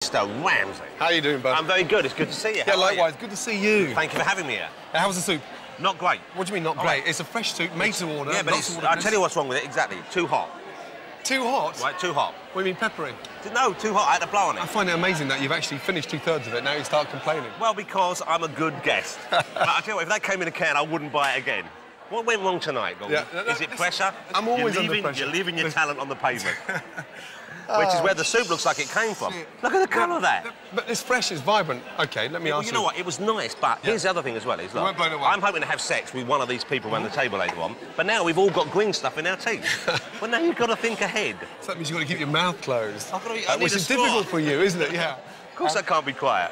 Mr. Ramsay. How you doing, bud? I'm very good. It's good to see you. Yeah, likewise. Good to see you. Thank you for having me here. How was the soup? Not great. What do you mean, not great? It's a fresh soup, made to order. Yeah, but I'll tell you what's wrong with it, exactly. Too hot. Too hot? Right, too hot. What do you mean, peppery? No, too hot. I had to blow on it. I find it amazing that you've actually finished 2/3 of it, now you start complaining. Well, because I'm a good guest. But I tell you what, if that came in a can, I wouldn't buy it again. What went wrong tonight, Gordon? Yeah, is it pressure? I'm always under pressure. You're leaving your talent on the pavement. Which is where the soup looks like it came from. Look at the colour of that. But it's fresh, it's vibrant. OK, let me ask you... Well, you know what? It was nice, but here's the other thing as well. Is, look, weren't blown away. I'm hoping to have sex with one of these people around the table later on, but now we've all got green stuff in our teeth. Well, now you've got to think ahead. So that means you've got to keep your mouth closed. Which is difficult for you, isn't it? Yeah. Of course I can't be quiet.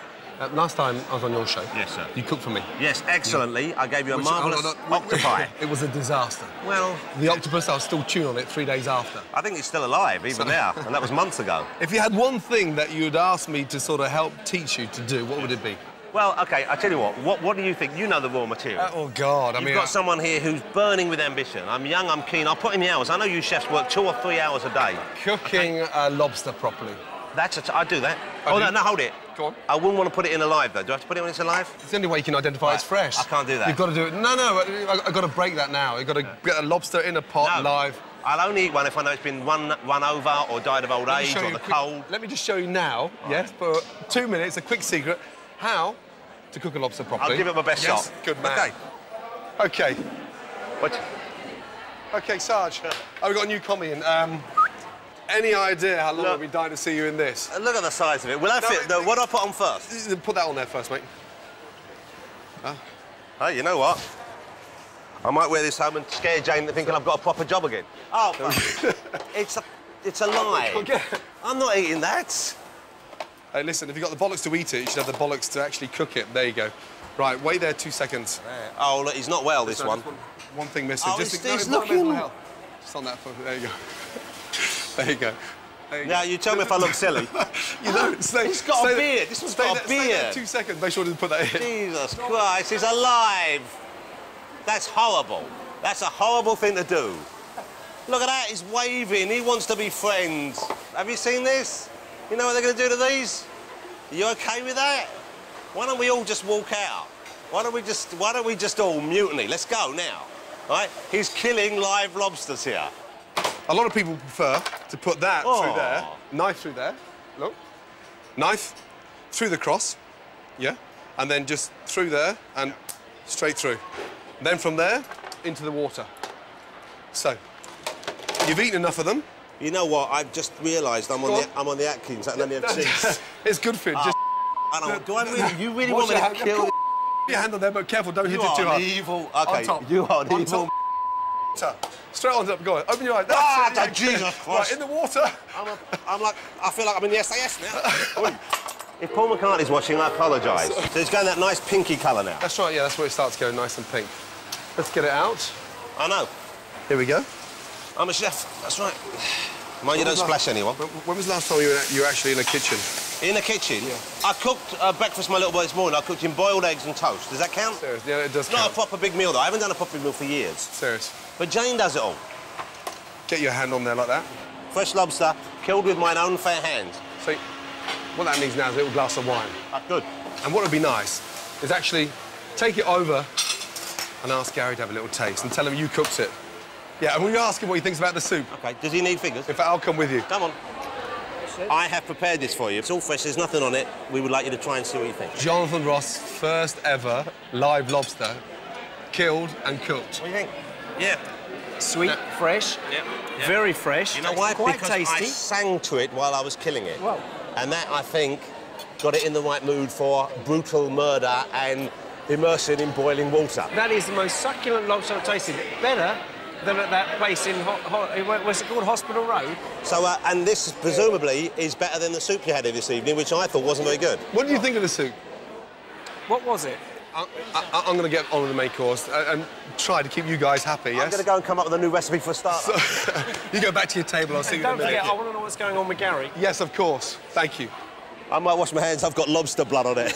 Last time I was on your show... Yes, sir. You cooked for me. Yes, excellently. I gave you a marvellous octopi. It was a disaster. Well... The octopus, I was still chewing on it 3 days after. I think it's still alive, even now, and that was months ago. If you had one thing that you'd ask me to sort of help teach you to do, what would it be? Well, OK, I tell you what do you think? You know the raw material. Oh, God, I mean... You've got someone here who's burning with ambition. I'm young, I'm keen, I'll put in the hours. I know you chefs work 2 or 3 hours a day. Cooking lobster properly. I do that. No, hold it. Go on. I wouldn't want to put it in alive, though. Do I have to put it when it's alive? It's the only way you can identify it's fresh. I can't do that. You've got to do it. No, I've got to break that now. You've got to get a lobster in a pot live. I'll only eat one if I know it's been run over or died of old age or the cold. Let me just show you now, yes, for 2 minutes, a quick secret, how to cook a lobster properly. I'll give it my best shot. Good man. OK. What? OK, Sarge, I've got a new commie in. Any idea how long I've been dying to see you in this? Look at the size of it. Will that fit? What do I put on first? Put that on there first, mate. Hey, you know what? I might wear this home and scare Jane into thinking I've got a proper job again. Oh, it's a lie. I'm not eating that. Hey, listen, if you've got the bollocks to eat it, you should have the bollocks to actually cook it. There you go. Right, wait there 2 seconds. Oh, look, he's not well, this one. One thing missing. Oh, it's looking... Just on that, there you go. There you go. Now, you tell me if I look silly. You don't. He's got a beard. This one's got a beard. Stay there 2 seconds. Make sure to put that in. Jesus Christ, he's alive. That's horrible. That's a horrible thing to do. Look at that, he's waving. He wants to be friends. Have you seen this? You know what they're going to do to these? Are you OK with that? Why don't we all just walk out? Why don't we just all mutiny? Let's go now. All right? He's killing live lobsters here. A lot of people prefer to put that through there, knife through there, look, knife through the cross, yeah, and then just through there and straight through. Then from there, into the water. So, you've eaten enough of them. You know what, I've just realised I'm on the Atkins, and then you have cheese. It's good food, just... You really want me to kill... Put your hand on there, but careful, don't hit it too hard. Evil. OK, you are an evil... Straight on top, go on. Open your eyes. Jesus Christ. Right, in the water. I feel like I'm in the SAS now. If Paul McCartney's watching, I apologise. So it's going that nice pinky colour now. That's right, yeah, that's where it starts going nice and pink. Let's get it out. I know. Here we go. I'm a chef, that's right. Mind you don't splash anyone. When was the last time you were actually in a kitchen? In the kitchen? Yeah. I cooked breakfast for my little boy this morning. I cooked him boiled eggs and toast. Does that count? Serious? Yeah, it does count. Not a proper big meal, though. I haven't done a proper meal for years. Serious? But Jane does it all. Get your hand on there like that. Fresh lobster, killed with mine own fair hands. So, what that needs now is a little glass of wine. Good. And what would be nice is actually take it over and ask Gary to have a little taste and tell him you cooked it. Yeah, and when you ask him what he thinks about the soup... OK, does he need figures? In fact, I'll come with you. Come on. I have prepared this for you. It's all fresh, there's nothing on it. We would like you to try and see what you think. Jonathan Ross' first ever live killed and cooked. What do you think? Yeah. Sweet, fresh, very fresh. You know why? Quite because tasty. I sang to it while I was killing it. Well. And that, I think, got it in the right mood for brutal murder and immersion in boiling water. That is the most succulent lobster I've tasted. Better than at that place in, what's it called, Hospital Road? So, and this, presumably, is better than the soup you had here this evening, which I thought wasn't very good. What do you think of the soup? What was it? I'm going to get on with the main course and try to keep you guys happy, yes? I'm going to go and come up with a new recipe for a starter. So, you go back to your table, I'll see you in a minute. Don't forget, I want to know what's going on with Gary. Yes, of course. Thank you. I might wash my hands, I've got lobster blood on it.